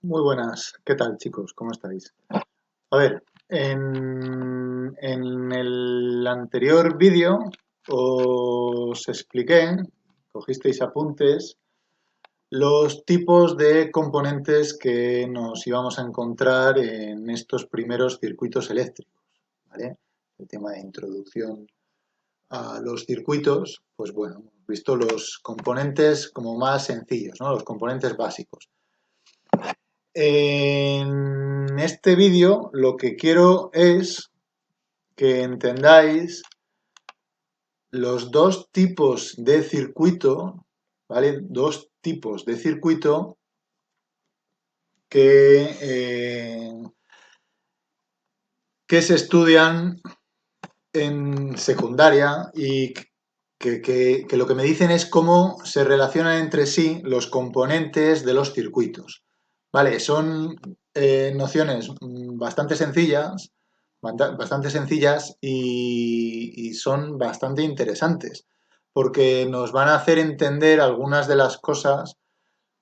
Muy buenas, ¿qué tal chicos? ¿Cómo estáis? A ver, en el anterior vídeo os expliqué, cogisteis apuntes, los tipos de componentes que nos íbamos a encontrar en estos primeros circuitos eléctricos, ¿vale? El tema de introducción a los circuitos, pues bueno, hemos visto los componentes como más sencillos, ¿no? Los componentes básicos. En este vídeo lo que quiero es que entendáis los dos tipos de circuito, ¿vale? Dos tipos de circuito que, que se estudian en secundaria y que lo que me dicen es cómo se relacionan entre sí los componentes de los circuitos. Vale, son nociones bastante sencillas y son bastante interesantes, porque nos van a hacer entender algunas de las cosas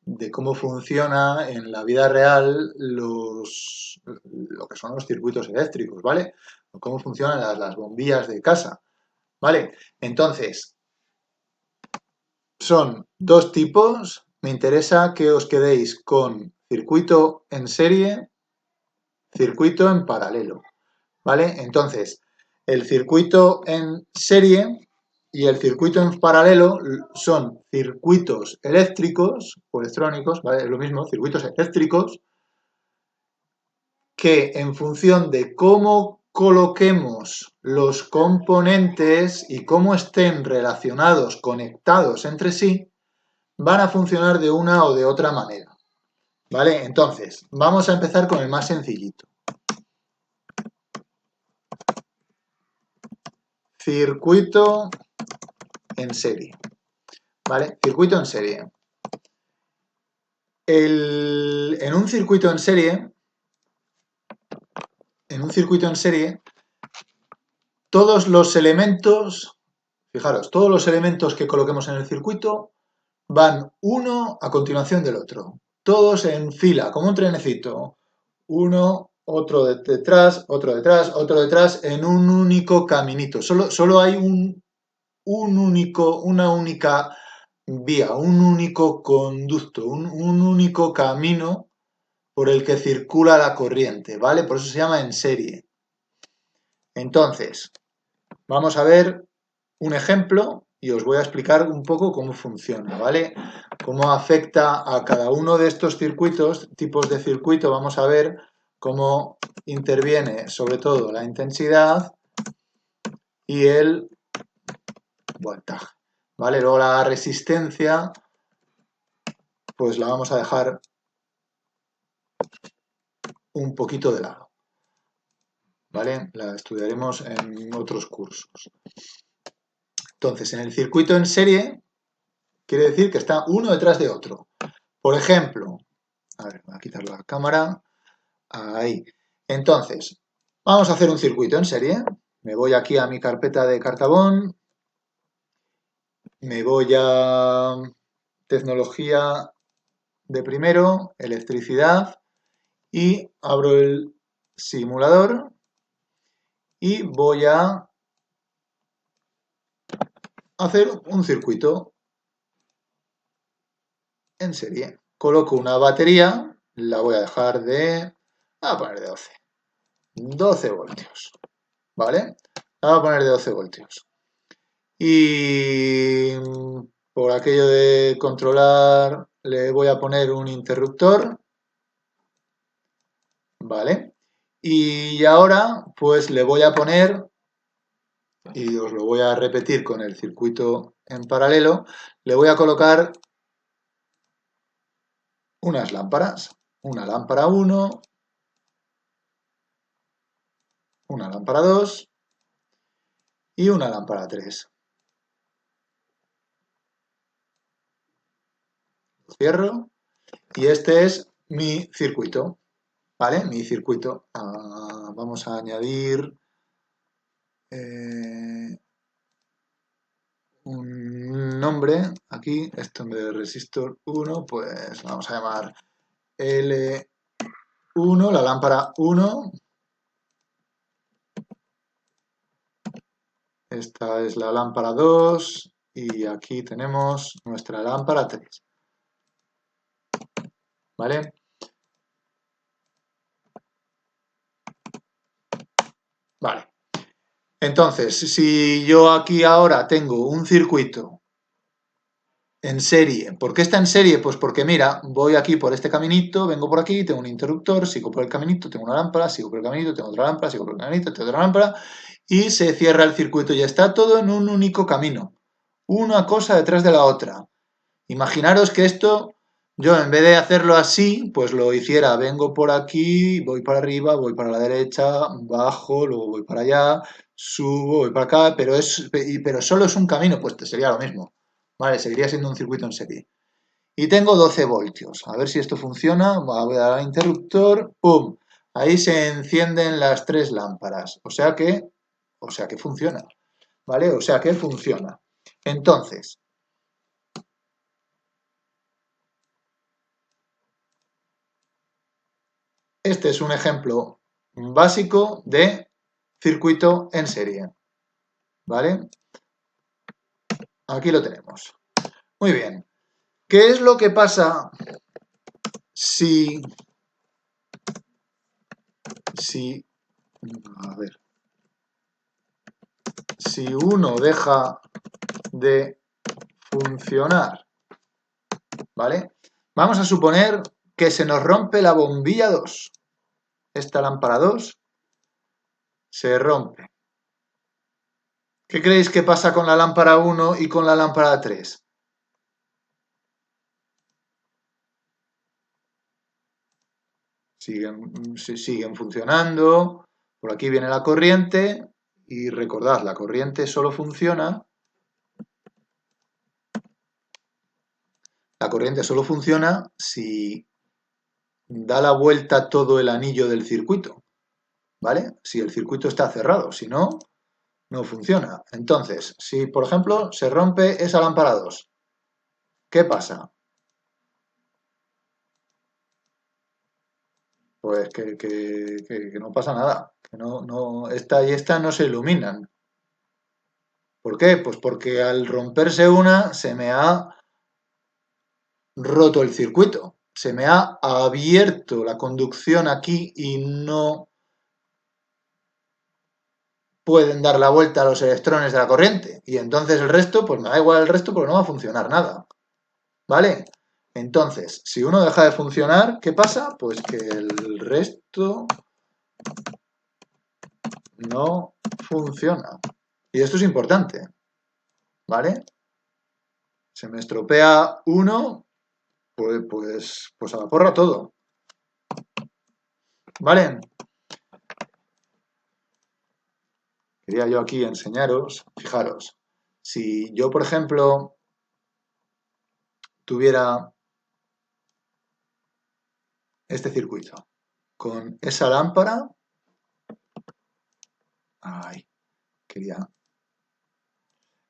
de cómo funciona en la vida real lo que son los circuitos eléctricos, ¿vale? Cómo funcionan las bombillas de casa, ¿vale? Entonces, son dos tipos. Me interesa que os quedéis con circuito en serie, circuito en paralelo, ¿vale? Entonces, el circuito en serie y el circuito en paralelo son circuitos eléctricos o electrónicos, ¿vale? Es lo mismo, circuitos eléctricos que en función de cómo coloquemos los componentes y cómo estén relacionados, conectados entre sí, van a funcionar de una o de otra manera. ¿Vale? Entonces, vamos a empezar con el más sencillito. Circuito en serie. ¿Vale? Circuito en serie. En un circuito en serie, todos los elementos, fijaros, todos los elementos que coloquemos en el circuito van uno a continuación del otro. Todos en fila, como un trenecito. Uno, otro detrás, otro detrás, otro detrás, en un único caminito. Solo hay una única vía, un único conducto, un único camino por el que circula la corriente, ¿vale? Por eso se llama en serie. Entonces, vamos a ver un ejemplo y os voy a explicar un poco cómo funciona, ¿vale? Cómo afecta a cada uno de estos circuitos, tipos de circuito, vamos a ver cómo interviene sobre todo la intensidad y el voltaje, ¿vale? Luego la resistencia, pues la vamos a dejar un poquito de lado, ¿vale? La estudiaremos en otros cursos. Entonces, en el circuito en serie, quiere decir que está uno detrás de otro. Por ejemplo, a ver, voy a quitar la cámara. Ahí. Entonces, vamos a hacer un circuito en serie. Me voy aquí a mi carpeta de Cartabón. Me voy a tecnología de primero, electricidad, y abro el simulador y voy a hacer un circuito en serie. Coloco una batería, la voy a dejar a poner de 12 voltios, ¿vale? La voy a poner de 12 voltios. Y por aquello de controlar le voy a poner un interruptor, ¿vale? Y ahora pues le voy a poner, y os lo voy a repetir con el circuito en paralelo, le voy a colocar unas lámparas, una lámpara 1, una lámpara 2 y una lámpara 3. Lo cierro y este es mi circuito, ¿vale? Mi circuito. Vamos a añadir un nombre aquí, esto en vez de resistor 1, pues vamos a llamar L1 1, la lámpara 1. Esta es la lámpara 2 y aquí tenemos nuestra lámpara 3. ¿Vale? Vale. Entonces, si yo aquí ahora tengo un circuito en serie, ¿por qué está en serie? Pues porque mira, voy aquí por este caminito, vengo por aquí, tengo un interruptor, sigo por el caminito, tengo una lámpara, sigo por el caminito, tengo otra lámpara, sigo por el caminito, tengo otra lámpara y se cierra el circuito y está todo en un único camino. Una cosa detrás de la otra. Imaginaros que esto, yo en vez de hacerlo así, pues lo hiciera, vengo por aquí, voy para arriba, voy para la derecha, bajo, luego voy para allá, subo, voy para acá, pero solo es un camino, pues sería lo mismo. Vale, seguiría siendo un circuito en serie. Y tengo 12 voltios. A ver si esto funciona. Voy a dar al interruptor. ¡Pum! Ahí se encienden las 3 lámparas. O sea que funciona. ¿Vale? O sea que funciona. Entonces, este es un ejemplo básico de circuito en serie. ¿Vale? Aquí lo tenemos. Muy bien. ¿Qué es lo que pasa si... A ver. Si uno deja de funcionar? ¿Vale? Vamos a suponer que se nos rompe la bombilla 2. Esta lámpara 2 se rompe. ¿Qué creéis que pasa con la lámpara 1 y con la lámpara 3? Siguen funcionando. Por aquí viene la corriente. Y recordad, la corriente solo funciona. La corriente solo funciona si da la vuelta todo el anillo del circuito. ¿Vale? Si el circuito está cerrado. Si no, no funciona. Entonces, si por ejemplo se rompe esa lámpara 2, ¿qué pasa? Pues que no pasa nada, que esta y esta no se iluminan. ¿Por qué? Pues porque al romperse una se me ha roto el circuito, se me ha abierto la conducción aquí y no pueden dar la vuelta a los electrones de la corriente. Y entonces el resto, pues me da igual el resto porque no va a funcionar nada. ¿Vale? Entonces, si uno deja de funcionar, ¿qué pasa? Pues que el resto no funciona. Y esto es importante, ¿vale? Se me estropea uno, pues a la porra todo, ¿vale? Quería yo aquí enseñaros, fijaros, si yo, por ejemplo, tuviera este circuito con esa lámpara, ay, quería,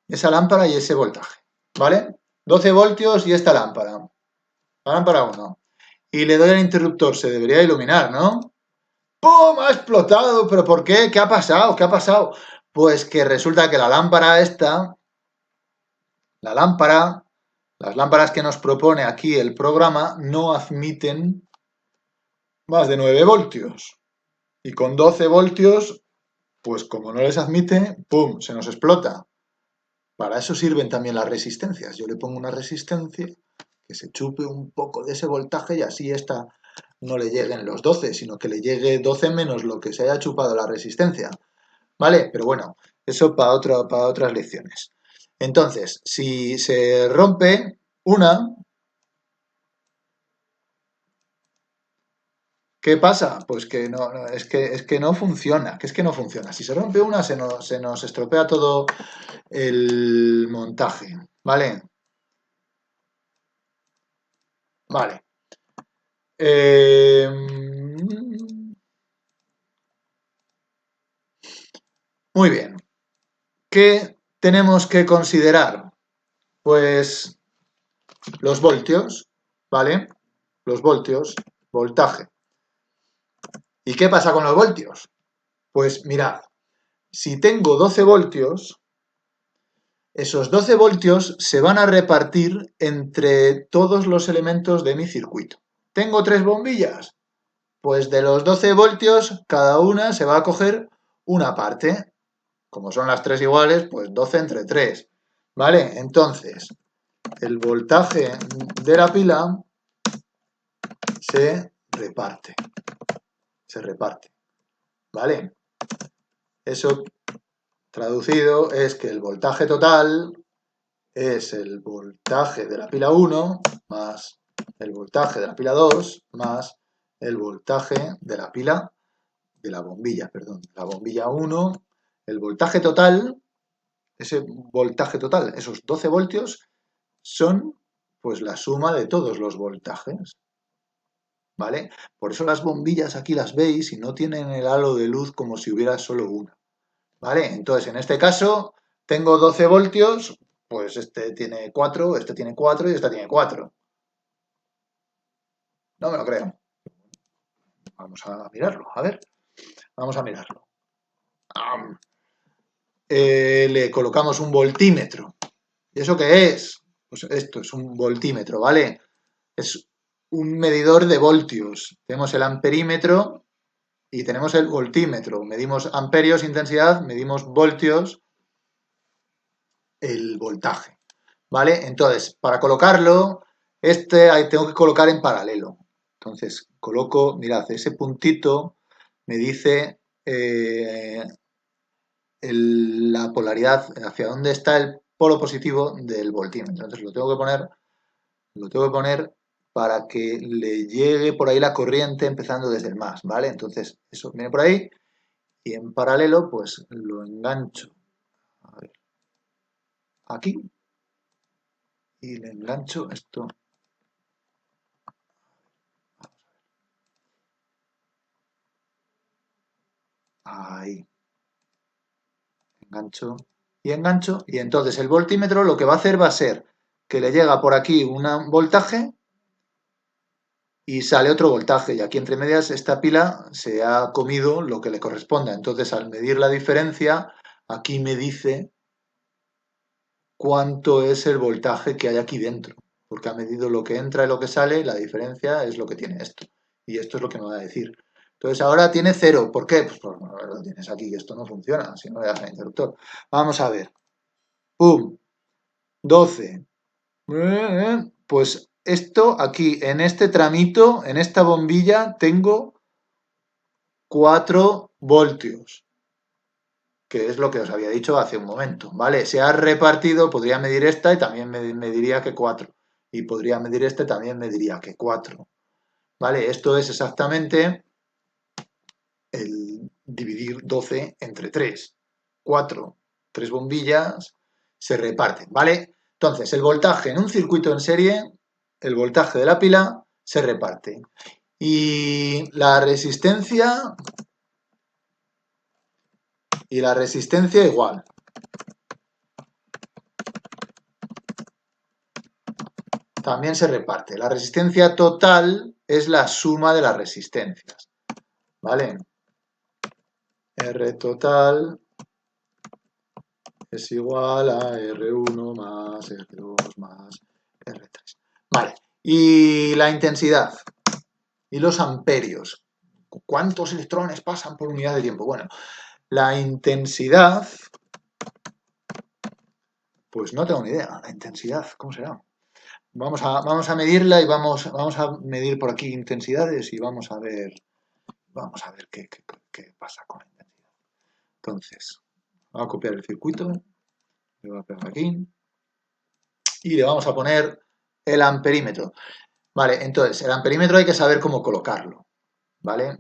esa lámpara y ese voltaje, ¿vale? 12 voltios y esta lámpara, la lámpara 1. Y le doy al interruptor, se debería iluminar, ¿no? ¡Pum! Ha explotado, ¿pero por qué? ¿Qué ha pasado? ¿Qué ha pasado? Pues que resulta que la lámpara esta, la lámpara, las lámparas que nos propone aquí el programa no admiten más de 9 voltios. Y con 12 voltios, pues como no les admite, ¡pum! Se nos explota. Para eso sirven también las resistencias. Yo le pongo una resistencia que se chupe un poco de ese voltaje y así esta no le lleguen los 12, sino que le llegue 12 menos lo que se haya chupado la resistencia. ¿Vale? Pero bueno, eso para otras lecciones. Entonces, si se rompe una, ¿qué pasa? Pues que es que no funciona, que es que no funciona. Si se rompe una, se nos estropea todo el montaje, ¿vale? Vale. Muy bien. ¿Qué tenemos que considerar? Pues los voltios, ¿vale? Los voltios, voltaje. ¿Y qué pasa con los voltios? Pues mirad, si tengo 12 voltios, esos 12 voltios se van a repartir entre todos los elementos de mi circuito. ¿Tengo 3 bombillas? Pues de los 12 voltios, cada una se va a coger una parte. Como son las 3 iguales, pues 12 entre 3. ¿Vale? Entonces, el voltaje de la pila se reparte. Se reparte. ¿Vale? Eso traducido es que el voltaje total es el voltaje de la pila 1 más el voltaje de la pila 2 más el voltaje de la pila de la bombilla, perdón, la bombilla 1, el voltaje total, ese voltaje total, esos 12 voltios son pues la suma de todos los voltajes, ¿vale? Por eso las bombillas aquí las veis y no tienen el halo de luz como si hubiera solo una, ¿vale? Entonces, en este caso, tengo 12 voltios, pues este tiene 4, este tiene 4 y este tiene 4. No me lo creo. Vamos a mirarlo, a ver, vamos a mirarlo. Le colocamos un voltímetro. ¿Y eso qué es? Pues esto es un voltímetro, ¿vale? Es un medidor de voltios. Tenemos el amperímetro y tenemos el voltímetro. Medimos amperios, intensidad, medimos voltios, el voltaje. ¿Vale? Entonces, para colocarlo, tengo que colocar en paralelo. Entonces, coloco, mirad, ese puntito me dice la polaridad, hacia dónde está el polo positivo del voltímetro. Entonces, lo tengo que poner para que le llegue por ahí la corriente empezando desde el más, ¿vale? Entonces, eso viene por ahí y en paralelo, pues lo engancho a ver, aquí y le engancho esto. Ahí. Engancho y entonces el voltímetro lo que va a hacer va a ser que le llega por aquí un voltaje y sale otro voltaje y aquí entre medias esta pila se ha comido lo que le corresponda. Entonces al medir la diferencia aquí me dice cuánto es el voltaje que hay aquí dentro, porque ha medido lo que entra y lo que sale y la diferencia es lo que tiene esto. Y esto es lo que me va a decir. Entonces ahora tiene 0. ¿Por qué? Pues porque lo tienes aquí y esto no funciona si no le das al interruptor. Vamos a ver. ¡Pum! 12. Pues esto aquí, en este tramito, en esta bombilla, tengo 4 voltios, que es lo que os había dicho hace un momento, ¿vale? Se ha repartido, podría medir esta y también me diría que 4. Y podría medir este, también me diría que 4. ¿Vale? Esto es exactamente el dividir 12 entre 3. 4, 3 bombillas, se reparten, ¿vale? Entonces, el voltaje en un circuito en serie, el voltaje de la pila, se reparte. Y la resistencia igual. También se reparte. La resistencia total es la suma de las resistencias. ¿Vale? R total es igual a R1 más R2 más R3. Vale. Y la intensidad y los amperios. ¿Cuántos electrones pasan por unidad de tiempo? Bueno, la intensidad, pues no tengo ni idea. La intensidad, ¿cómo será? Vamos a medirla y vamos a medir por aquí intensidades y vamos a ver qué pasa con la intensidad. Entonces, vamos a copiar el circuito, le voy a pegar aquí y le vamos a poner el amperímetro. Vale, entonces, el amperímetro hay que saber cómo colocarlo, ¿vale?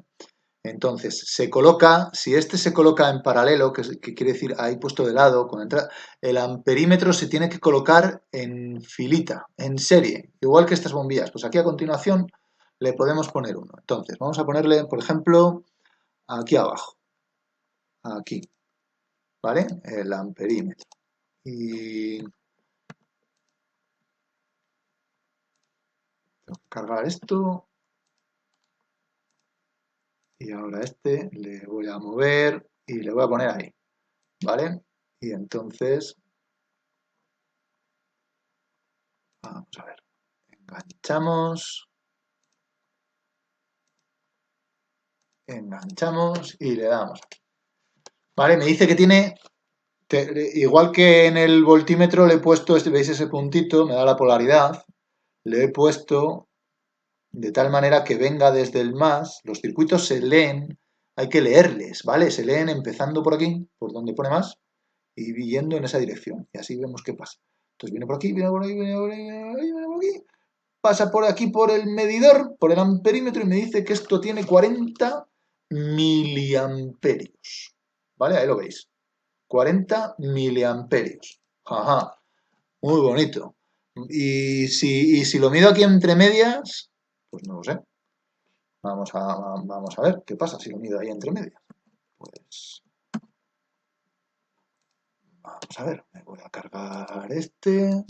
Entonces, se coloca, si este se coloca en paralelo, que quiere decir ahí puesto de lado, con entrada, el amperímetro se tiene que colocar en filita, en serie, igual que estas bombillas. Pues aquí a continuación le podemos poner uno. Entonces, vamos a ponerle, por ejemplo, aquí abajo, aquí, ¿vale? El amperímetro. Y tengo que cargar esto Y ahora este le voy a mover y le voy a poner ahí, ¿vale? Y entonces, vamos a ver, enganchamos y le damos aquí. ¿Vale? Me dice que tiene, igual que en el voltímetro le he puesto, ¿veis ese puntito? Me da la polaridad. Le he puesto de tal manera que venga desde el más. Los circuitos se leen, hay que leerles, ¿vale? Se leen empezando por aquí, por donde pone más, y yendo en esa dirección. Y así vemos qué pasa. Entonces viene por aquí, viene por aquí, viene por aquí, viene por aquí. Pasa por aquí por el medidor, por el amperímetro, y me dice que esto tiene 40 miliamperios. ¿Vale? Ahí lo veis. 40 miliamperios. Ajá, muy bonito. Y si lo mido aquí entre medias, pues no lo sé. Vamos a ver qué pasa si lo mido ahí entre medias. Pues vamos a ver, me voy a cargar este.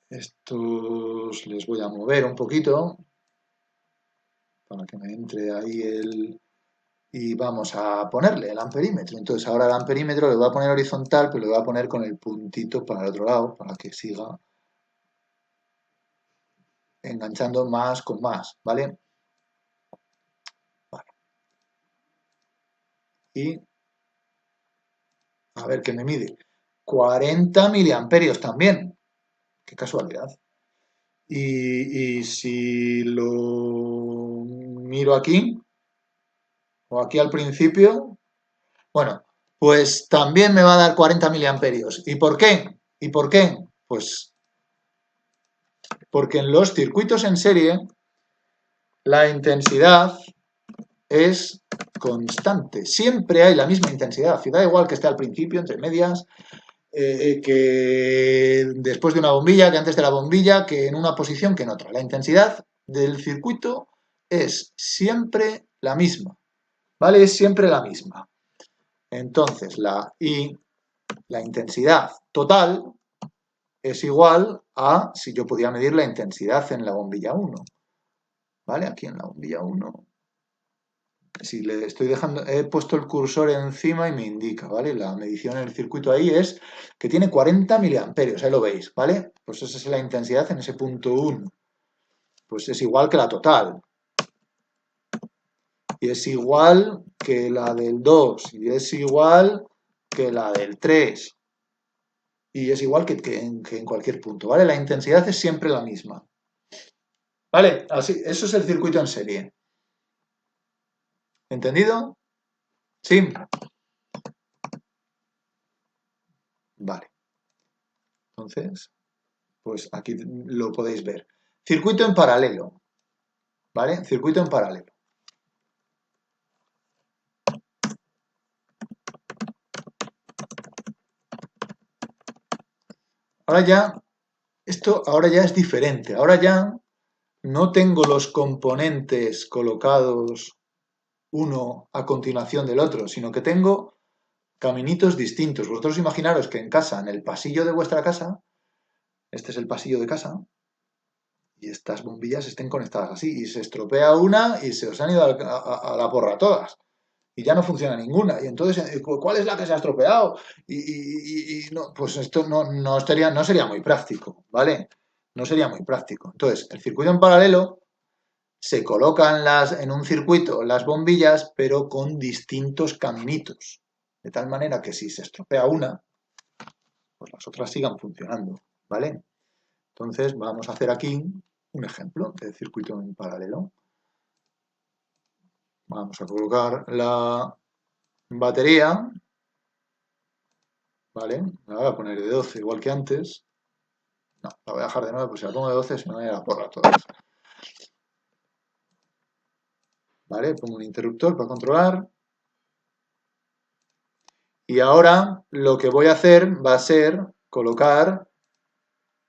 Estos les voy a mover un poquito para que me entre ahí el... Y vamos a ponerle el amperímetro. Entonces ahora el amperímetro le voy a poner horizontal, pero le voy a poner con el puntito para el otro lado, para que siga enganchando más con más, ¿vale? Vale. Y a ver qué me mide. 40 miliamperios también. Qué casualidad. Y si lo miro aquí, o aquí al principio, bueno, pues también me va a dar 40 miliamperios. ¿Y por qué? ¿Y por qué? Pues porque en los circuitos en serie la intensidad es constante. Siempre hay la misma intensidad. Da igual que esté al principio, entre medias, que después de una bombilla, que antes de la bombilla, que en una posición que en otra. La intensidad del circuito es siempre la misma, ¿vale? Es siempre la misma. Entonces, la intensidad total es igual a si yo podía medir la intensidad en la bombilla 1, ¿vale? Aquí en la bombilla 1. Si le estoy dejando, he puesto el cursor encima y me indica, ¿vale? La medición en el circuito ahí es que tiene 40 miliamperios, ahí lo veis, ¿vale? Pues esa es la intensidad en ese punto 1. Pues es igual que la total. Y es igual que la del 2. Y es igual que la del 3. Y es igual que en cualquier punto, ¿vale? La intensidad es siempre la misma. ¿Vale? Así, eso es el circuito en serie. ¿Entendido? Sí. Vale. Entonces, pues aquí lo podéis ver. Circuito en paralelo, ¿vale? Circuito en paralelo. Ahora ya es diferente. Ahora ya no tengo los componentes colocados uno a continuación del otro, sino que tengo caminitos distintos. Vosotros imaginaros que en casa, en el pasillo de vuestra casa, este es el pasillo de casa, y estas bombillas estén conectadas así, y se estropea una y se os han ido a la porra todas. Y ya no funciona ninguna. Y entonces, ¿cuál es la que se ha estropeado? Y no, pues esto no sería muy práctico, ¿vale? No sería muy práctico. Entonces, el circuito en paralelo se colocan en un circuito las bombillas, pero con distintos caminitos. De tal manera que si se estropea una, pues las otras sigan funcionando, ¿vale? Entonces, vamos a hacer aquí un ejemplo de circuito en paralelo. Vamos a colocar la batería, ¿vale? La voy a poner de 12 igual que antes. No, la voy a dejar de 9, pues si la pongo de 12 se me va a ir a la porra todas. ¿Vale? Pongo un interruptor para controlar. Y ahora lo que voy a hacer va a ser colocar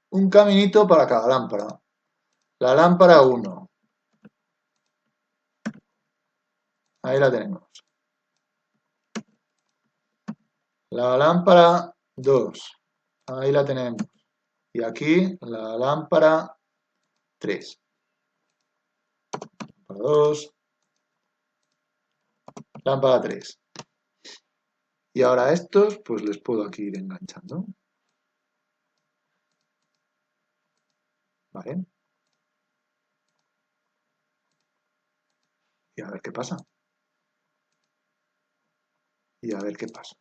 un caminito para cada lámpara. La lámpara 1. Ahí la tenemos. La lámpara 2. Ahí la tenemos. Y aquí la lámpara 3. Lámpara 2. lámpara 3. Y ahora a estos, pues les puedo aquí ir enganchando. ¿Vale? Y a ver qué pasa. Y a ver qué pasa.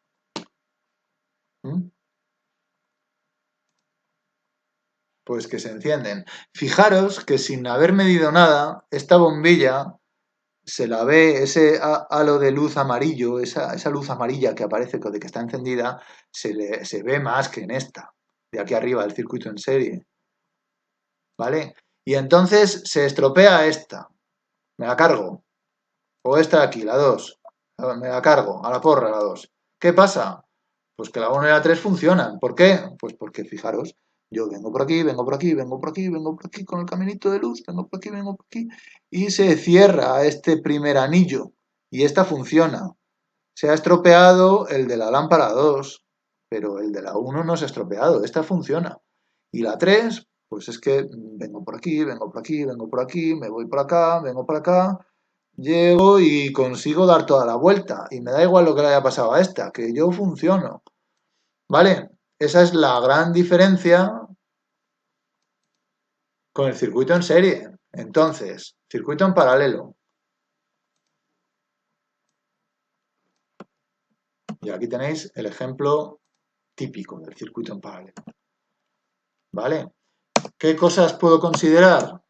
¿Mm? Pues que se encienden. Fijaros que sin haber medido nada, esta bombilla se la ve, ese halo de luz amarillo, esa luz amarilla que aparece de que está encendida, se ve más que en esta, de aquí arriba del circuito en serie. ¿Vale? Y entonces se estropea esta. Me la cargo. O esta de aquí, la 2. Me la cargo, a la porra la 2. ¿Qué pasa? Pues que la 1 y la 3 funcionan. ¿Por qué? Pues porque, fijaros, yo vengo por aquí, vengo por aquí, vengo por aquí, vengo por aquí con el caminito de luz, vengo por aquí, vengo por aquí, y se cierra este primer anillo. Y esta funciona. Se ha estropeado el de la lámpara 2, pero el de la 1 no se ha estropeado. Esta funciona. Y la 3, pues es que vengo por aquí, vengo por aquí, vengo por aquí, me voy por acá, vengo por acá, llego y consigo dar toda la vuelta. Y me da igual lo que le haya pasado a esta, que yo funciono. ¿Vale? Esa es la gran diferencia con el circuito en serie. Entonces, circuito en paralelo. Y aquí tenéis el ejemplo típico del circuito en paralelo. ¿Vale? ¿Qué cosas puedo considerar?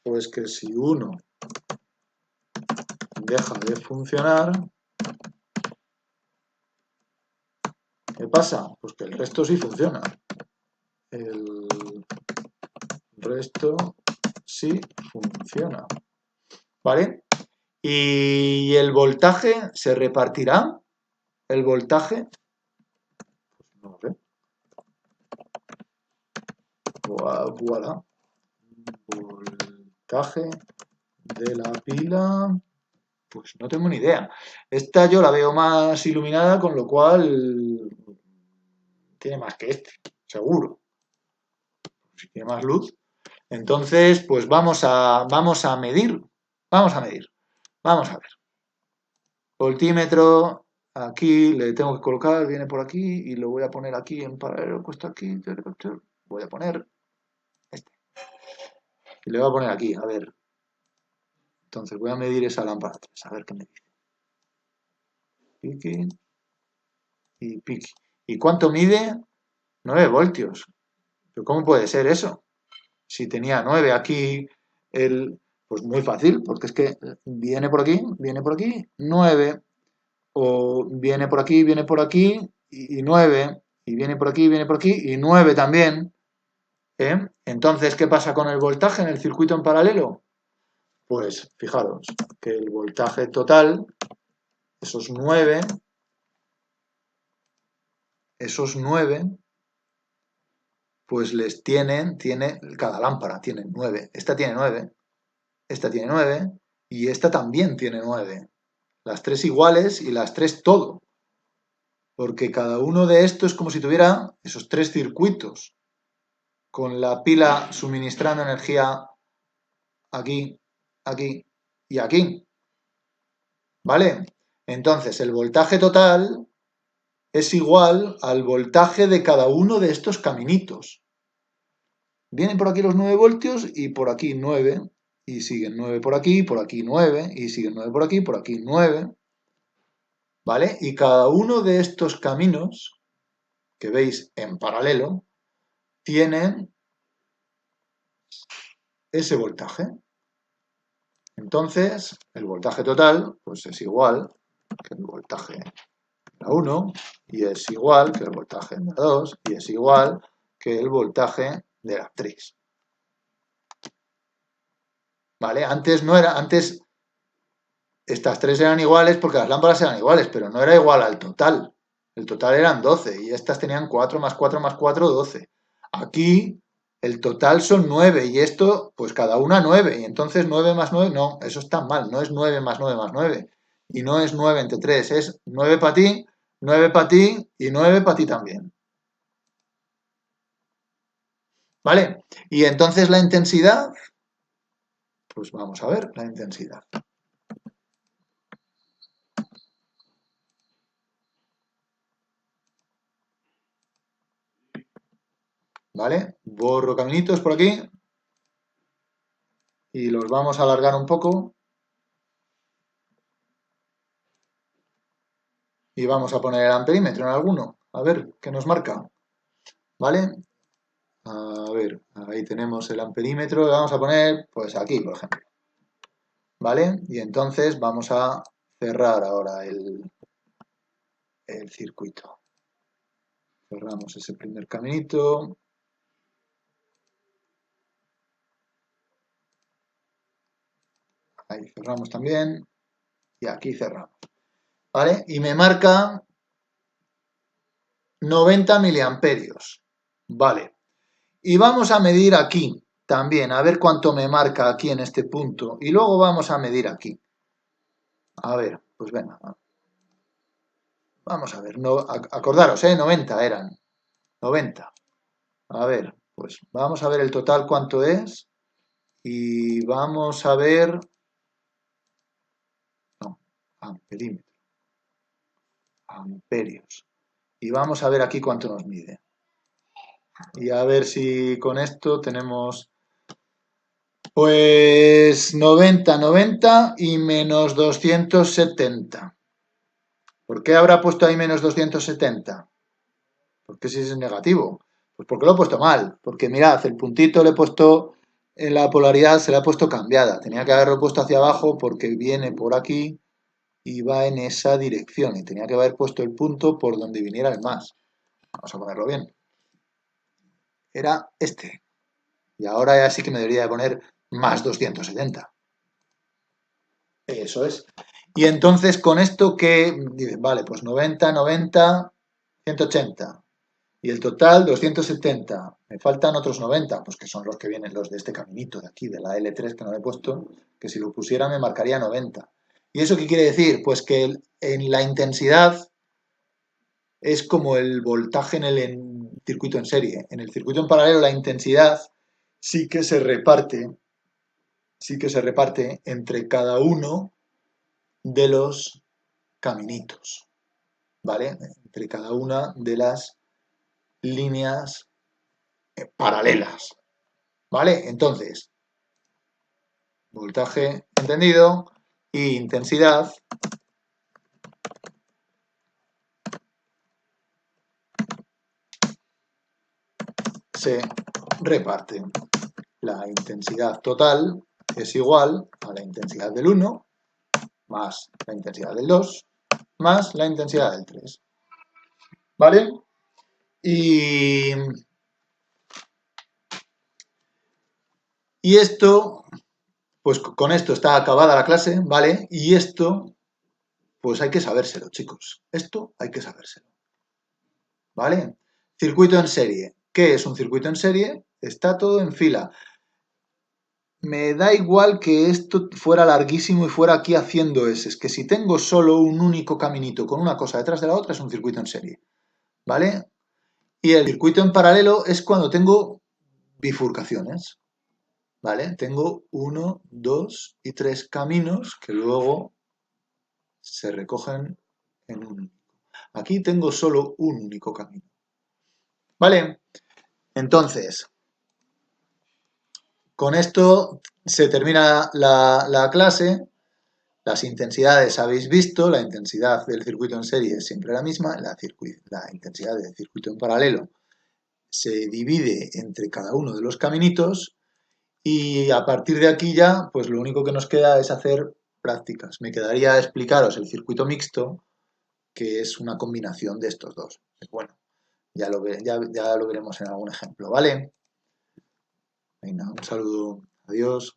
Pues que si uno deja de funcionar, ¿qué pasa? Pues que el resto sí funciona. El resto sí funciona. ¿Vale? ¿Y el voltaje se repartirá? ¿El voltaje? Pues no lo sé. Voilà. Voltaje de la pila. Pues no tengo ni idea. Esta yo la veo más iluminada, con lo cual tiene más que este, seguro. Si tiene más luz. Entonces, pues vamos a medir. Vamos a medir. Vamos a ver. Voltímetro. Aquí le tengo que colocar, viene por aquí y lo voy a poner aquí en paralelo, cuesta aquí. Voy a poner este. Y le voy a poner aquí, a ver. Entonces voy a medir esa lámpara 3, a ver qué me dice. Piqui y piqui. ¿Y cuánto mide? 9 voltios. ¿Pero cómo puede ser eso? Si tenía 9 aquí, pues muy fácil, porque es que viene por aquí, 9, o viene por aquí y 9, y viene por aquí y 9 también. ¿Eh? Entonces, ¿qué pasa con el voltaje en el circuito en paralelo? Pues fijaros que el voltaje total, esos 9, pues tiene, cada lámpara tiene 9. Esta tiene 9, esta tiene 9 y esta también tiene 9. Las tres iguales y las tres todo. Porque cada uno de estos es como si tuviera esos tres circuitos, con la pila suministrando energía aquí, aquí y aquí. ¿Vale? Entonces, el voltaje total es igual al voltaje de cada uno de estos caminitos. Vienen por aquí los 9 voltios y por aquí 9, y siguen 9 por aquí 9, y siguen 9 por aquí 9, ¿vale? Y cada uno de estos caminos que veis en paralelo tienen ese voltaje. Entonces, el voltaje total pues es igual que el voltaje de la 1, y es igual que el voltaje de la 2, y es igual que el voltaje de la 3. ¿Vale? Antes estas tres eran iguales porque las lámparas eran iguales, pero no era igual al total. El total eran 12 y estas tenían 4 más 4 más 4, 12. Aquí el total son 9 y esto, pues cada una 9. Y entonces 9 más 9, no, eso está mal. No es 9 más 9 más 9. Y no es 9 entre 3, es 9 para ti, 9 para ti y 9 para ti también. ¿Vale? Y entonces la intensidad, pues vamos a ver la intensidad. ¿vale? Borro caminitos por aquí y los vamos a alargar un poco y vamos a poner el amperímetro en alguno, a ver qué nos marca, ¿vale? A ver, ahí tenemos el amperímetro, lo vamos a poner pues aquí, por ejemplo, ¿vale? Y entonces vamos a cerrar ahora el circuito. Cerramos ese primer caminito. Ahí cerramos también. Y aquí cerramos. ¿Vale? Y me marca 90 miliamperios. Vale. Y vamos a medir aquí también, a ver cuánto me marca aquí en este punto. Y luego vamos a medir aquí. A ver, pues venga. Vamos a ver. No, acordaros, 90 eran. 90. A ver, pues vamos a ver el total cuánto es. Y vamos a ver... No, amperímetro. Amperios. Y vamos a ver aquí cuánto nos mide. Y a ver si con esto tenemos pues 90, 90 y menos 270. ¿Por qué habrá puesto ahí menos 270? Porque si es negativo. Pues porque lo he puesto mal. Porque mirad, el puntito le he puesto en la polaridad, se la he puesto cambiada. Tenía que haberlo puesto hacia abajo porque viene por aquí y va en esa dirección. Y tenía que haber puesto el punto por donde viniera el más. Vamos a ponerlo bien. Era este. Y ahora ya sí que me debería de poner más 270. Eso es. Y entonces con esto que dices, vale, pues 90, 90, 180. Y el total 270. Me faltan otros 90, pues que son los que vienen, los de este caminito de aquí, de la L3 que no le he puesto, que si lo pusiera me marcaría 90. ¿Y eso qué quiere decir? Pues que en la intensidad es como el voltaje en el circuito en serie. En el circuito en paralelo la intensidad sí que se reparte entre cada uno de los caminitos, ¿vale? Entre cada una de las líneas paralelas, ¿vale? Entonces, voltaje entendido y intensidad se reparten. La intensidad total es igual a la intensidad del 1 más la intensidad del 2 más la intensidad del 3, ¿vale? Y esto, pues con esto está acabada la clase, ¿vale? Y esto, pues hay que sabérselo, chicos. Esto hay que sabérselo, ¿vale? Circuito en serie. ¿Qué es un circuito en serie? Está todo en fila. Me da igual que esto fuera larguísimo y fuera aquí haciendo S. Es que si tengo solo un único caminito con una cosa detrás de la otra, es un circuito en serie, ¿vale? Y el circuito en paralelo es cuando tengo bifurcaciones, ¿vale? Tengo 1, 2 y 3 caminos que luego se recogen en un único. Aquí tengo solo un único camino, ¿vale? Entonces, con esto se termina la clase. Las intensidades habéis visto, la intensidad del circuito en serie es siempre la misma, la intensidad del circuito en paralelo se divide entre cada uno de los caminitos y a partir de aquí ya, pues lo único que nos queda es hacer prácticas. Me quedaría explicaros el circuito mixto, que es una combinación de estos dos. Bueno, ya lo veremos en algún ejemplo, ¿vale? Venga, un saludo, adiós.